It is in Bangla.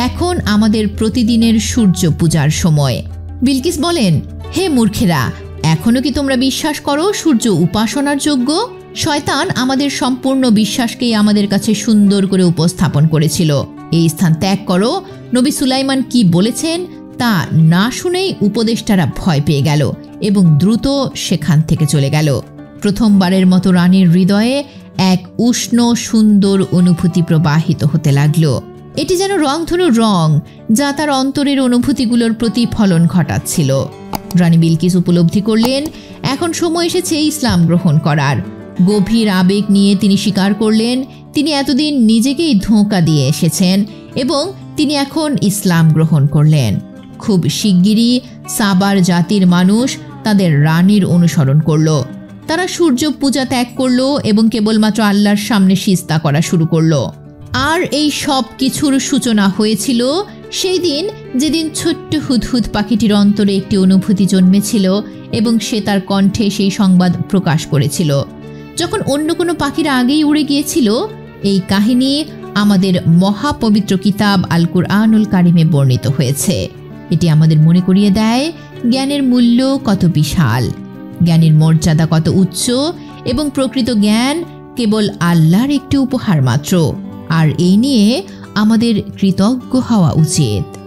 এখন আমাদের প্রতিদিনের সূর্য পূজার সময়। বিলকিস বলেন, হে মূর্খেরা, এখনো কি তোমরা বিশ্বাস করো সূর্য উপাসনার যোগ্য? শয়তান আমাদের সম্পূর্ণ বিশ্বাসকেই আমাদের কাছে সুন্দর করে উপস্থাপন করেছিল। এই স্থান ত্যাগ করো। নবী সুলাইমান কি বলেছেন তা না শুনেই উপদেষ্টারা ভয় পেয়ে গেল এবং দ্রুত সেখান থেকে চলে গেল। প্রথমবারের মতো রানীর হৃদয়ে এক উষ্ণ সুন্দর অনুভূতি প্রবাহিত হতে লাগল। এটি যেন রংধনুর রং, যা তার অন্তরের অনুভূতিগুলোর প্রতিফলন ঘটাচ্ছিল। রানী বিলকিস উপলব্ধি করলেন এখন সময় এসেছে ইসলাম গ্রহণ করার। গভীর আবেগ নিয়ে তিনি স্বীকার করলেন তিনি এতদিন নিজেকেই ধোঁকা দিয়ে এসেছেন এবং তিনি এখন ইসলাম গ্রহণ করলেন। খুব শিগগিরই সাবার জাতির মানুষ তাদের রানীর অনুসরণ করল। তারা সূর্য পূজা ত্যাগ করল এবং কেবলমাত্র আল্লাহর সামনে সিজদা করা শুরু করল। আর এই সব কিছুর সূচনা হয়েছিল সেই দিন যেদিন ছোট্ট হুদহুদ পাখিটির অন্তরে একটি অনুভূতি জন্মেছিল এবং সে তার কণ্ঠে সেই সংবাদ প্রকাশ করেছিল যখন অন্য কোনো পাখিরা আগেই উড়ে গিয়েছিল। এই কাহিনী আমাদের মহাপবিত্র কিতাব আল কুরআনুল কারিমে বর্ণিত হয়েছে। এটি আমাদের মনে করিয়ে দেয় জ্ঞানের মূল্য কত বিশাল, জ্ঞানের মর্যাদা কত উচ্চ এবং প্রকৃত জ্ঞান কেবল আল্লাহর একটি উপহার মাত্র। আর এই নিয়ে আমাদের কৃতজ্ঞ হওয়া উচিত।